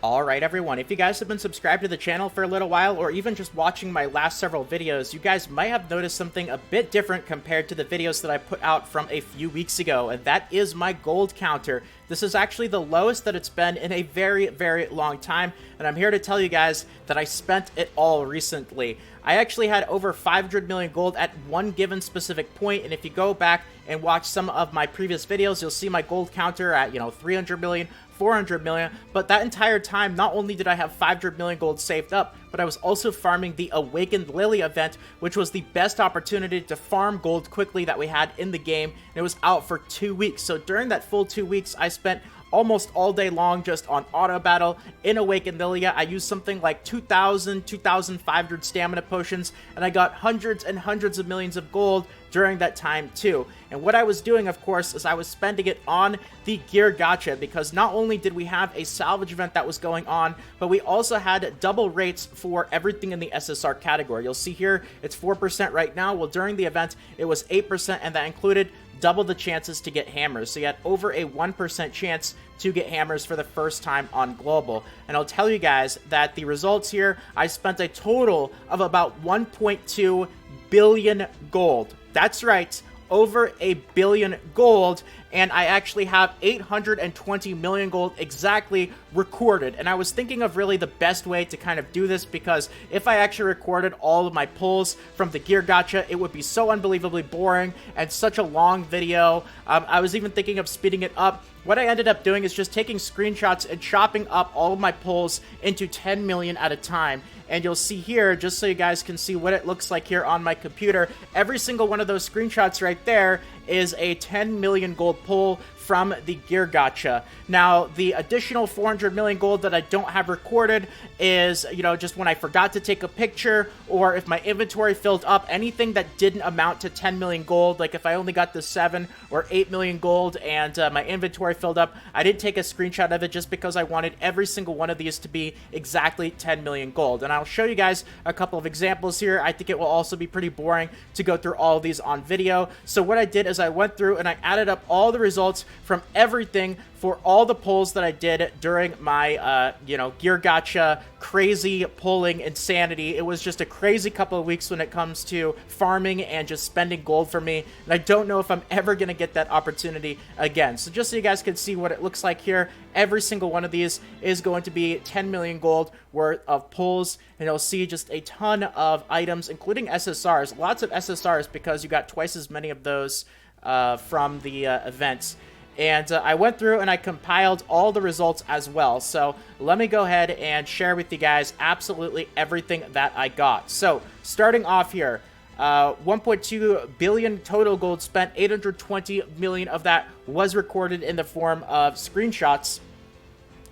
Alright everyone, if you guys have been subscribed to the channel for a little while, or even just watching my last several videos, you guys might have noticed something a bit different compared to the videos that I put out from a few weeks ago, and that is my gold counter. This is actually the lowest that it's been in a very, very long time, and I'm here to tell you guys that I spent it all recently. I actually had over 500 million gold at one given specific point, and if you go back and watch some of my previous videos, you'll see my gold counter at, 300 million, 400 million, but that entire time, not only did I have 500 million gold saved up, but I was also farming the Awakened Lilia event, which was the best opportunity to farm gold quickly that we had in the game, and it was out for 2 weeks. So during that full 2 weeks, I spent almost all day long just on auto battle in Awakened Lilia. I used something like 2,500 stamina potions, and I got hundreds and hundreds of millions of gold during that time too. And what I was doing, of course, is I was spending it on the gear gacha, because not only did we have a salvage event that was going on, but we also had double rates for everything in the SSR category. You'll see here it's 4% right now. Well, during the event it was 8%, and that included double the chances to get hammers. So you had over a 1% chance to get hammers for the first time on global. And I'll tell you guys that the results here, I spent a total of about 1.2 billion gold. That's right, over a billion gold, and I actually have 820 million gold exactly recorded. And I was thinking of really the best way to kind of do this, because if I actually recorded all of my pulls from the gear gacha, it would be so unbelievably boring and such a long video. I was even thinking of speeding it up. What I ended up doing is just taking screenshots and chopping up all of my pulls into 10 million at a time. And you'll see here, just so you guys can see what it looks like here on my computer, every single one of those screenshots right there is a 10 million gold pull from the gear gacha. Now, the additional 400 million gold that I don't have recorded is, just when I forgot to take a picture, or if my inventory filled up, anything that didn't amount to 10 million gold, like if I only got the 7 or 8 million gold and my inventory filled up, I didn't take a screenshot of it just because I wanted every single one of these to be exactly 10 million gold. And I'll show you guys a couple of examples here. I think it will also be pretty boring to go through all of these on video. So what I did is I went through and I added up all the results from everything for all the pulls that I did during my, gear gacha crazy pulling insanity. It was just a crazy couple of weeks when it comes to farming and just spending gold for me, and I don't know if I'm ever going to get that opportunity again. So just so you guys can see what it looks like here, every single one of these is going to be 10 million gold worth of pulls, and you'll see just a ton of items, including SSRs, lots of SSRs, because you got twice as many of those from the events. And I went through and I compiled all the results as well. So let me go ahead and share with you guys absolutely everything that I got. So starting off here, 1.2 billion total gold spent, 820 million of that was recorded in the form of screenshots.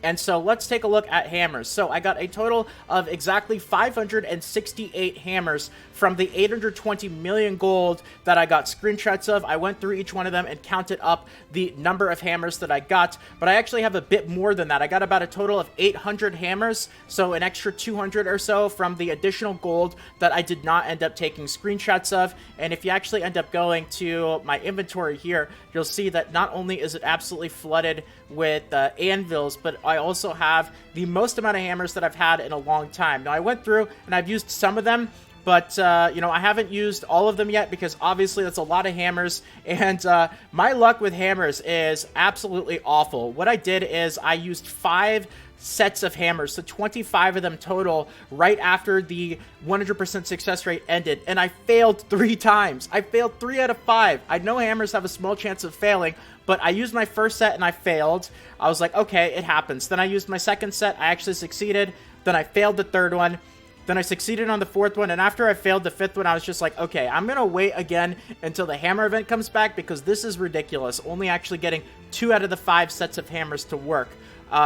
And so let's take a look at hammers. So I got a total of exactly 568 hammers from the 820 million gold that I got screenshots of. I went through each one of them and counted up the number of hammers that I got, but I actually have a bit more than that. I got about a total of 800 hammers, so an extra 200 or so from the additional gold that I did not end up taking screenshots of. And if you actually end up going to my inventory here, you'll see that not only is it absolutely flooded with anvils, but I also have the most amount of hammers that I've had in a long time. Now, I went through and I've used some of them, but, I haven't used all of them yet, because obviously that's a lot of hammers, and my luck with hammers is absolutely awful. What I did is I used 5 sets of hammers, so 25 of them total, right after the 100% success rate ended, and I failed 3 times. I failed 3 out of 5. I know hammers have a small chance of failing, but I used my first set and I failed. I was like, okay, it happens. Then I used my second set, I actually succeeded. Then I failed the third one. Then I succeeded on the fourth one, and after I failed the fifth one, I was just like, okay, I'm gonna wait again until the hammer event comes back, because this is ridiculous, only actually getting 2 out of the 5 sets of hammers to work.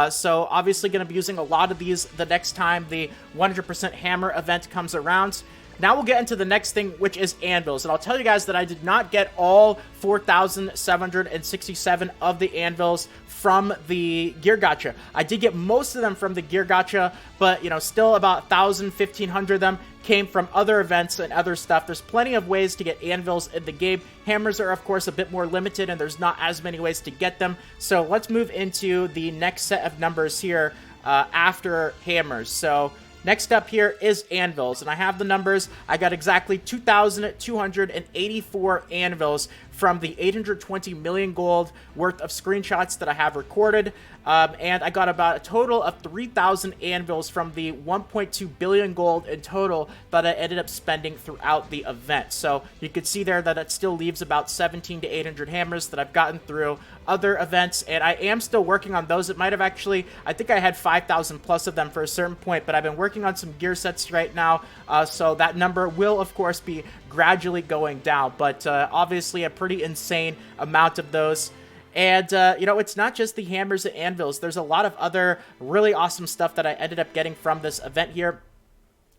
So obviously going to be using a lot of these the next time the 100% hammer event comes around. Now we'll get into the next thing, which is anvils. And I'll tell you guys that I did not get all 4,767 of the anvils from the gear gacha. I did get most of them from the gear gacha, but, still about 1,000, 1,500 of them came from other events and other stuff. There's plenty of ways to get anvils in the game. Hammers are, of course, a bit more limited, and there's not as many ways to get them. So let's move into the next set of numbers here. after hammers. So next up here is anvils, and I have the numbers. I got exactly 2,284 anvils from the 820 million gold worth of screenshots that I have recorded. And I got about a total of 3,000 anvils from the 1.2 billion gold in total that I ended up spending throughout the event. So you can see there that it still leaves about 17 to 800 hammers that I've gotten through other events, and I am still working on those. It might have actually, I think I had 5,000 plus of them for a certain point, but I've been working on some gear sets right now, so that number will, of course, be gradually going down, but obviously a pretty insane amount of those. And, you know, it's not just the hammers and anvils. There's a lot of other really awesome stuff that I ended up getting from this event here.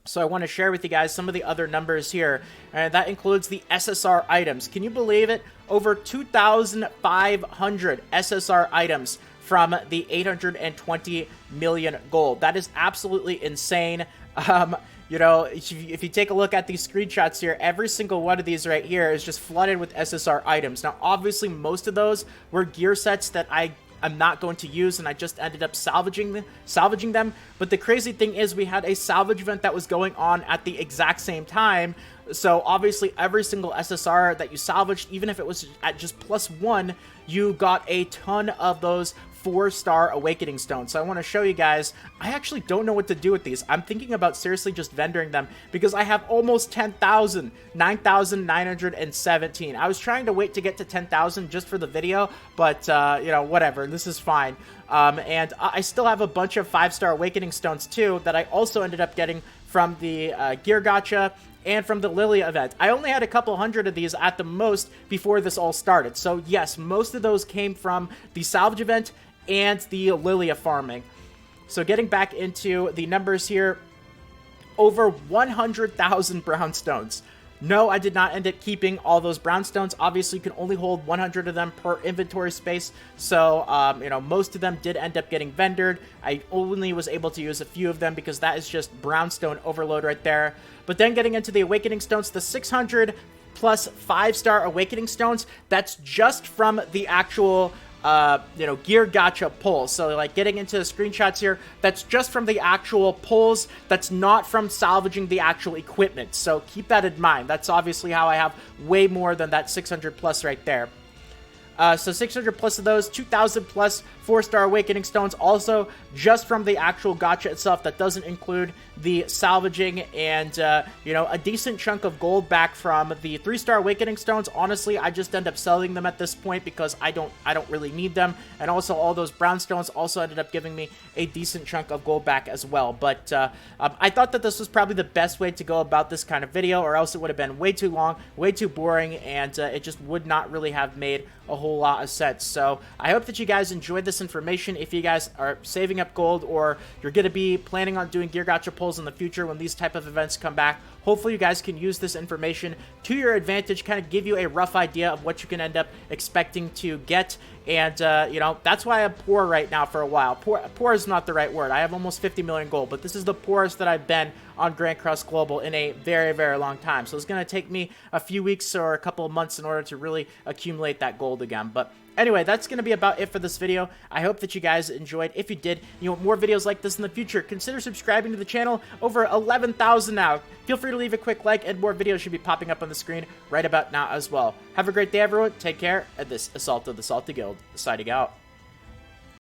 So I want to share with you guys some of the other numbers here, and that includes the SSR items. Can you believe it? Over 2,500 SSR items from the 820 million gold. That is absolutely insane. You know, if you take a look at these screenshots here, every single one of these right here is just flooded with SSR items. Now, obviously, most of those were gear sets that I'm not going to use, and I just ended up salvaging them. But the crazy thing is, we had a salvage event that was going on at the exact same time. So obviously, every single SSR that you salvaged, even if it was at just +1, you got a ton of those 4-star awakening stones. So I want to show you guys. I actually don't know what to do with these. I'm thinking about seriously just vendoring them because I have almost 10,000, 9,917. I was trying to wait to get to 10,000 just for the video, but you know, whatever. This is fine. And I still have a bunch of 5-star awakening stones too that I also ended up getting from the gear gacha and from the Lilia event. I only had a couple hundred of these at the most before this all started. So yes, most of those came from the salvage event and the Lilia farming. So getting back into the numbers here, over 100,000 brownstones. No, I did not end up keeping all those brownstones. Obviously, you can only hold 100 of them per inventory space. So, you know, most of them did end up getting vendored. I only was able to use a few of them because that is just brownstone overload right there. But then getting into the awakening stones, the 600 plus 5-star awakening stones, that's just from the actual you know, gear gacha pulls. So like getting into the screenshots here, that's just from the actual pulls. That's not from salvaging the actual equipment. So keep that in mind. That's obviously how I have way more than that 600 plus right there. So 600 plus of those, 2,000 plus 4-star awakening stones, also just from the actual gacha itself. That doesn't include the salvaging, and you know, a decent chunk of gold back from the 3-star awakening stones. Honestly, I just end up selling them at this point because I don't really need them, and also all those brown stones also ended up giving me a decent chunk of gold back as well. But I thought that this was probably the best way to go about this kind of video, or else it would have been way too long, way too boring, and it just would not really have made a whole lot of sense. So I hope that you guys enjoyed this information. If you guys are saving up gold, or you're going to be planning on doing gear gacha pulls in the future when these type of events come back, hopefully you guys can use this information to your advantage, kind of give you a rough idea of what you can end up expecting to get. And you know, that's why I'm poor right now for a while. Poor is not the right word. I have almost 50 million gold, but this is the poorest that I've been on Grand Cross Global in a very, very long time. So it's going to take me a few weeks or a couple of months in order to really accumulate that gold again. But anyway, that's going to be about it for this video. I hope that you guys enjoyed. If you did, you want more videos like this in the future, consider subscribing to the channel. Over 11,000 now. Feel free to leave a quick like, and more videos should be popping up on the screen right about now as well. Have a great day, everyone. Take care, and this Assault of the Salty Guild signing out.